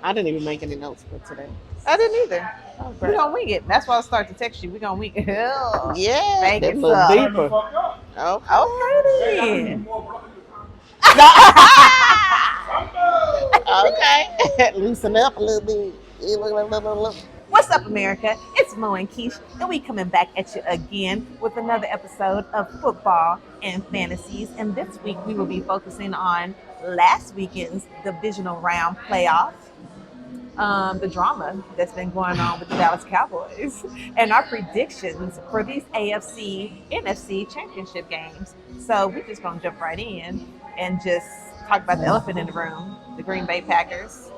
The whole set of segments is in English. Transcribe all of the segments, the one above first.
I didn't even make any notes for today. I didn't either. Oh, We're great. gonna wing it. That's why I start to text you. We're gonna wing it. Yeah, Make that it little so. deeper. Okay. Okay then. Okay. Loosen up a little bit. What's up, America? It's Mo and Keish, and we coming back at you again with another episode of Football and Fantasies. And this week we will be focusing on last weekend's divisional round playoff, the drama that's been going on with the Dallas Cowboys, and our predictions for these AFC, NFC championship games. So we're just gonna jump right in and just talk about the elephant in the room, the Green Bay Packers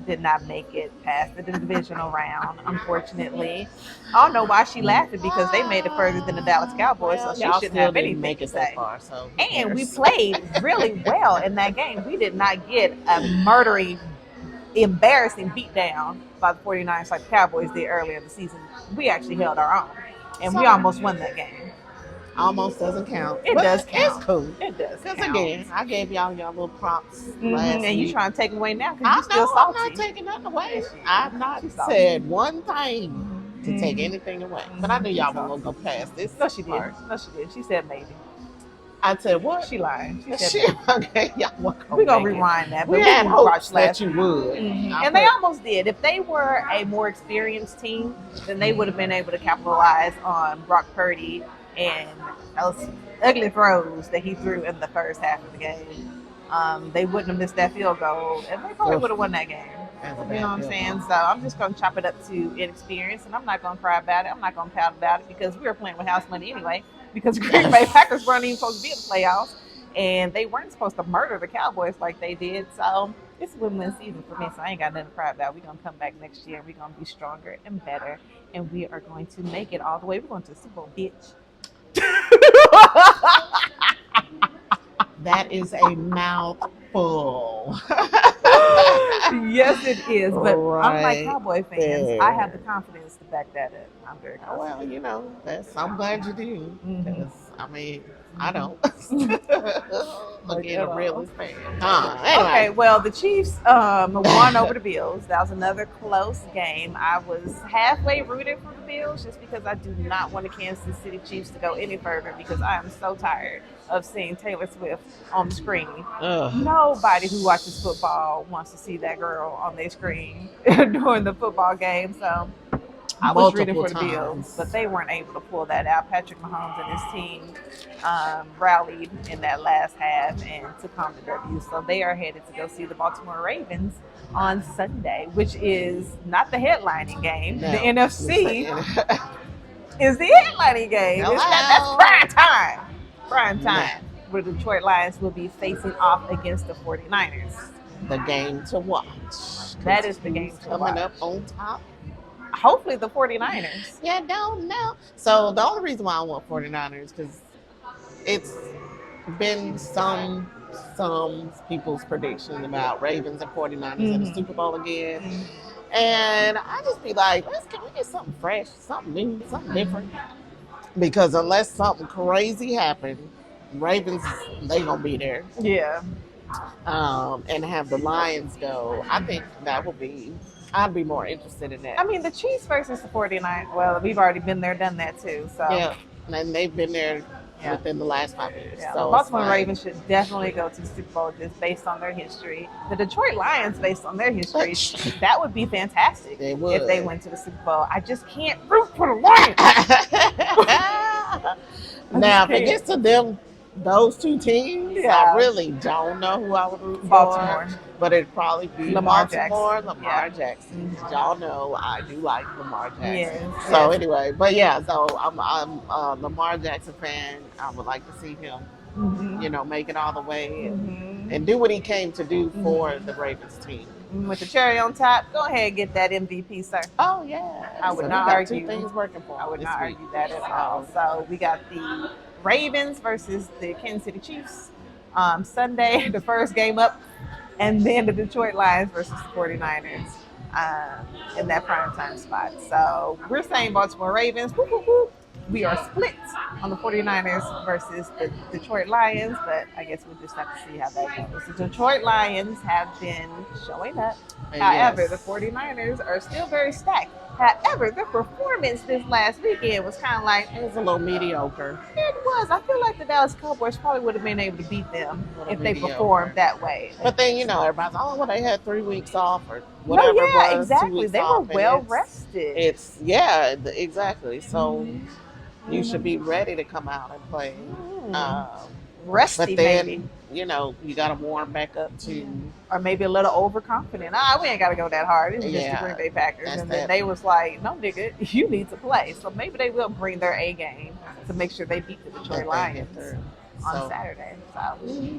did not make it past the divisional round, unfortunately. I don't know why she laughing because they made it further than the Dallas Cowboys, so Well, she y'all shouldn't still have didn't anything make to it that say. far, so who And we cares? played really well in that game. We did not get a murdering, embarrassing beatdown by the 49ers like the Cowboys did earlier in the season. We actually held our own, and we So, almost won that game. almost doesn't count. It But does It's count. cool. It does Because count. again, I gave y'all little props last And you week. trying to take them away now because I you still know I'm salty. not taking nothing away. Yes, you I've are. not She's salty. said one thing to take anything away. But I knew y'all She's weren't gonna go past this. No, she did. part. No, she did. She said maybe. I said what? She lied. She said Shit, maybe. okay, y'all weren't We're gonna make it. rewind that. We but had watched hopes that you would. And they almost did. If they were a more experienced team, then they would have been able to capitalize on Brock Purdy and those ugly throws that he threw in the first half of the game. They wouldn't have missed that field goal, and they probably would have won that game. You know what I'm saying? So I'm just going to chop it up to inexperience, and I'm not going to cry about it. I'm not going to pout about it because we were playing with house money anyway. Because Green Bay Packers weren't even supposed to be in the playoffs, and they weren't supposed to murder the Cowboys like they did. So it's a win-win season for me. So I ain't got nothing to cry about. We're going to come back next year. We're going to be stronger and better, and we are going to make it all the way. We're going to the Super Bowl, bitch. That is a mouthful. Yes, it is. But unlike Right Cowboy fans, there. I have the confidence to back that up. I'm very confident. Well, you know, I'm glad you do. Because, I mean, I don't. Again, a realist fan. Anyway. Okay, well, the Chiefs won over the Bills. That was another close game. I was halfway rooted for the Bills just because I do not want the Kansas City Chiefs to go any further because I am so tired of seeing Taylor Swift on the screen. Ugh. Nobody who watches football wants to see that girl on their screen during the football game. So I was rooting for the Bills, but they weren't able to pull that out. Patrick Mahomes and his team rallied in that last half and took home the W. So they are headed to go see the Baltimore Ravens on Sunday, which is not the headlining game. No. The NFC is the headlining game. That's prime time. Prime time. Where the Detroit Lions will be facing off against the 49ers. The game to watch. That is the game to coming watch. up on top. Hopefully the 49ers. Yeah, don't know. So the only reason why I want 49ers because it's been some people's prediction about Ravens and 49ers in the Super Bowl again. And I just be like, can we get something fresh, something new, something different? Because unless something crazy happens, Ravens, they gonna be there. Yeah. And have the Lions go. I think that would be, I'd be more interested in that. I mean, the Chiefs versus the 49ers, well, we've already been there, done that too. So Yeah, and they've been there within the last 5 years. Yeah, so the Baltimore Ravens should definitely go to the Super Bowl just based on their history. The Detroit Lions, based on their history, that would be fantastic if they went to the Super Bowl. I just can't root for the Lions. Now, if it gets to them, those two teams, I really don't know who I would root for. Baltimore. But it'd probably be Lamar Jackson. Y'all know I do like Lamar Jackson. Yes. So anyway, but yeah, so I'm a Lamar Jackson fan. I would like to see him, you know, make it all the way and do what he came to do for the Ravens team. With the cherry on top, go ahead and get that MVP, sir. Oh yeah, I would not argue. Two things working for. I would not argue that at all. So we got the Ravens versus the Kansas City Chiefs Sunday, the first game up, and then the Detroit Lions versus the 49ers in that primetime spot. So we're saying Baltimore Ravens. Whoop, whoop, whoop. we are split on the 49ers versus the Detroit Lions, but I guess we'll just have to see how that goes. The Detroit Lions have been showing up. However, Yes. the 49ers are still very stacked. However, their performance this last weekend was kind of like, It was a little mediocre. it was. I feel like the Dallas Cowboys probably would have been able to beat them Little if they mediocre. performed that way. But then, everybody's, oh, well, they had 3 weeks off or No, whatever yeah, it was, 2 exactly. weeks They were off. And well rested. exactly. So you should be ready to come out and play. Rusty, But then, maybe. you got to warm back up to. Or maybe a little overconfident. We ain't got to go that hard. It's just the Green Bay Packers. That's And then that. they was like, no, nigga, you need to play. So maybe they will bring their A game to make sure they beat the that Detroit they Lions get through. on So, Saturday.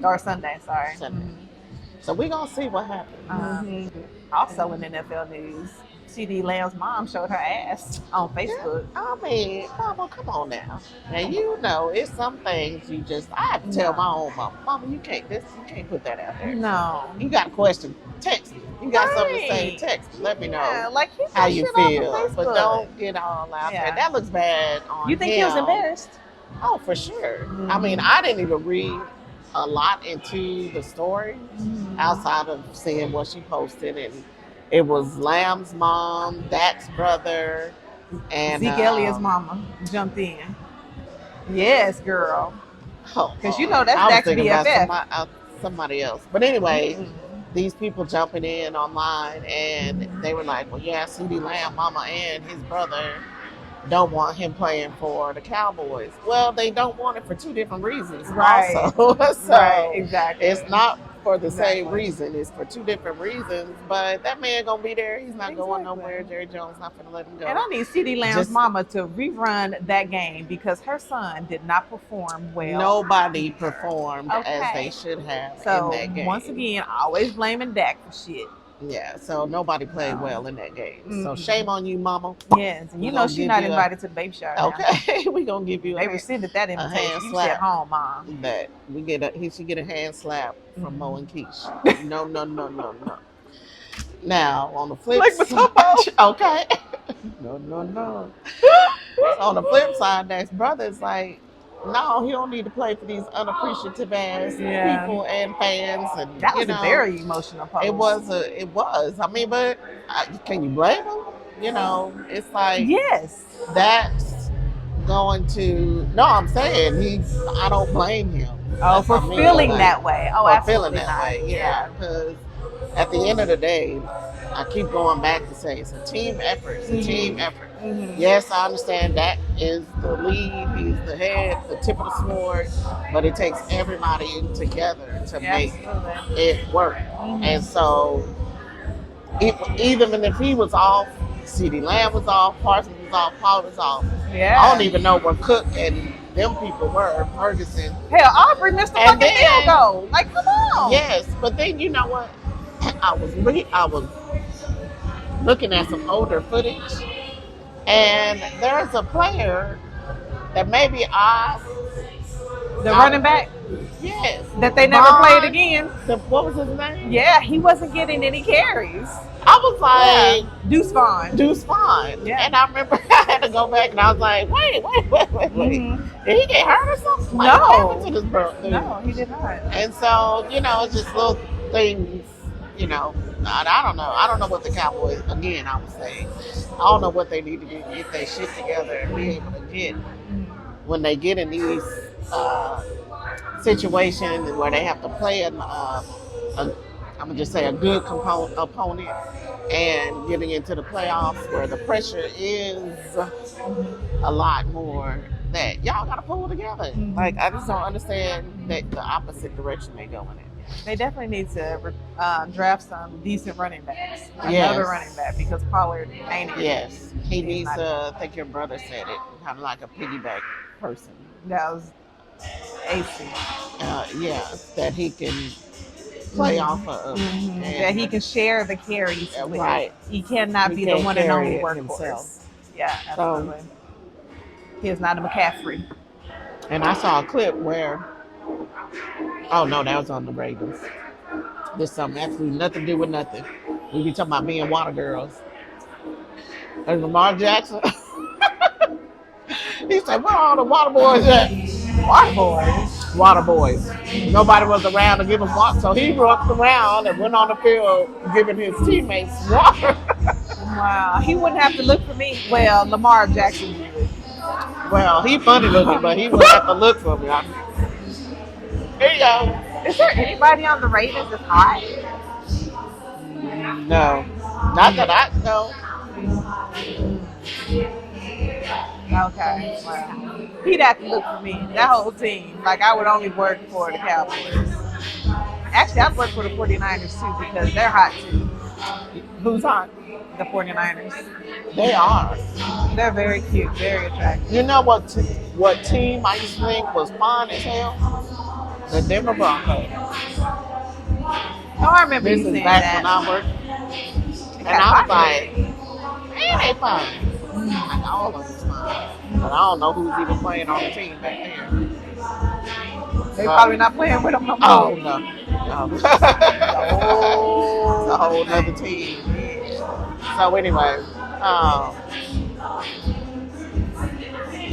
Or Sunday, sorry. Sunday. So we're going to see what happens. Also in NFL news, Ceedee Lamb's mom showed her ass on Facebook. I mean, Mama, come on now. Now it's some things I have to tell my own Mama, you can't put that out there. No. You got a question, text me. You got something to say, Right. text me. Let me know Yeah, like keep how that you shit off of feel. But Facebook. don't get all out Yeah. there. That looks bad on You think him. he was embarrassed? Oh, for sure. I mean, I didn't even read a lot into the story outside of seeing what she posted, and it was Lamb's mom, Dak's brother, and Zeke Elliott's mama jumped in. Yes, girl. Because you know that's I was Dak's thinking about BFF. somebody else. But anyway, these people jumping in online, and they were like, well, yeah, Ceedee Lamb, mama, and his brother don't want him playing for the Cowboys. Well, they don't want it for 2 different reasons. Right. Also. So Right, exactly. it's not for the same Exactly. reason. It's for 2 different reasons. But that man gonna be there. He's not going Exactly. nowhere. Jerry Jones not gonna let him go. And I need Ceedee Lamb's Just- mama to rerun that game because her son did not perform well. Nobody performed as Okay. they should have So in that game. once again, always blaming Dak for shit. Yeah, so nobody played well in that game. So shame on you, Mama. Yes, and you We know gonna she's give not you a- invited to the baby shower. now. Okay, we gonna give you They a rescinded that hand invitation. You slap. said home, mom. that he should get a hand slap from Mo and Keish. No. Now on the flip Like side, okay. No. On the flip side, Dak's brother is like, no, he don't need to play for these unappreciative ass Yeah. people and fans, and That was a very emotional post. It was. I mean, but can you blame him? It's like Yes. that's going to. No, I'm saying I don't blame him. Oh, for I mean, feeling like, that way. Oh, for absolutely feeling that not. way. Yeah, because at the end of the day, I keep going back to say it's a team effort. It's a team effort. Yes, I understand that is the lead. He's the head, the tip of the sword, but it takes everybody together to make Absolutely. it work. And so, even if he was off, Ceedee Lamb was off, Parsons was off, Paul was off. Yeah. I don't even know where Cook and them people were, Ferguson. Hell, Aubrey missed the And fucking then- field goal. Like, come on. Yes, but then you know what? I was looking at some older footage, and there's a player that maybe The running back yes, that they never Vaughn, played again. What was his name? Yeah, he wasn't getting any carries. I was like, Deuce Vaughn. Deuce fine. Yeah. And I remember I had to go back and I was like, wait. Did he get hurt or something? Like, No. what happened to this bro? No, he did not. And so, it's just little things, I don't know. I don't know what the Cowboys, again, I would say, I don't know what they need to do to get their shit together and be able to get, when they get in these situations where they have to play I'm going to just say a good opponent and getting into the playoffs where the pressure is a lot more, that y'all got to pull together. Like, I just don't understand that the opposite direction they going in. They definitely need to draft some decent running backs. Yes. Another running back because Pollard ain't it. Yes, he He's needs not- to. I think your brother said it, kind of like a piggyback person. That was AC. Yeah, that he can play off of. And That he can share the carries with. Right. He cannot He be the can't one and carry only it workhorse. himself. Yeah, absolutely. He is not a McCaffrey. And I saw a clip where, oh no, that was on the Ravens. There's something absolutely nothing to do with nothing. We be talking about being water girls. There's Lamar Jackson. He said, "Where all the water boys at?" Water boys. Water boys. Nobody was around to give him water, so he walked around and went on the field giving his teammates water. Wow. He wouldn't have to look for me. Well, Lamar Jackson would. Well, he funny looking, but he would have to look for me. Here you go. Is there anybody on the Ravens that's hot? No, not that I know. Okay. Wow. He'd have to look for me. That whole team. Like, I would only work for the Cowboys. Actually, I'd work for the 49ers too because they're hot too. Who's hot? The 49ers. They are. They're very cute, very attractive. You know what team I used to think was fun as hell? The Denver Broncos. Oh, I remember This you is saying back that. when I worked. And I was like, man, they fun. Like, all of them's fun. But I don't know who's even playing on the team back there. They probably not playing with them no more. Oh, no. No. It's a whole nother team. So anyway, I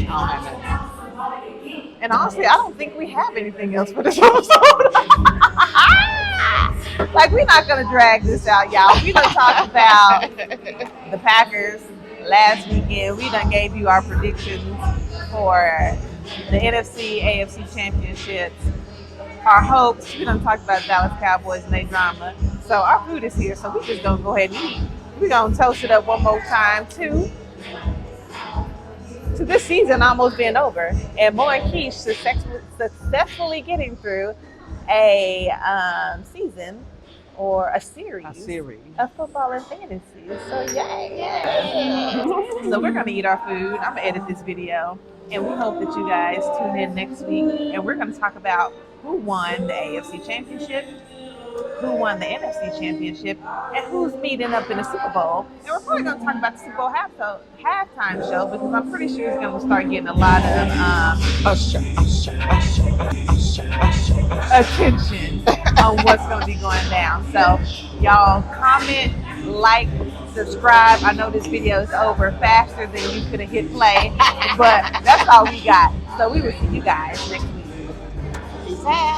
don't have nothing. And honestly, I don't think we have anything else for this episode. Like, we're not going to drag this out, y'all. We done talked about the Packers last weekend. We done gave you our predictions for the NFC, AFC championships, our hopes. We done talked about Dallas Cowboys and their drama. So our food is here, so we just going to go ahead and eat. We're going to toast it up one more time, too. To this season almost being over, and Mo and Keish successfully getting through a season or a series of football and fantasy. So yay! So we're gonna eat our food. I'm gonna edit this video, and we hope that you guys tune in next week, and we're gonna talk about who won the AFC Championship, who won the NFC Championship, and who's meeting up in the Super Bowl. And we're probably going to talk about the Super Bowl halftime show because I'm pretty sure it's going to start getting a lot of attention on what's going to be going down. So y'all comment, like, subscribe. I know this video is over faster than you could have hit play, but that's all we got. So we will see you guys next week. Peace out.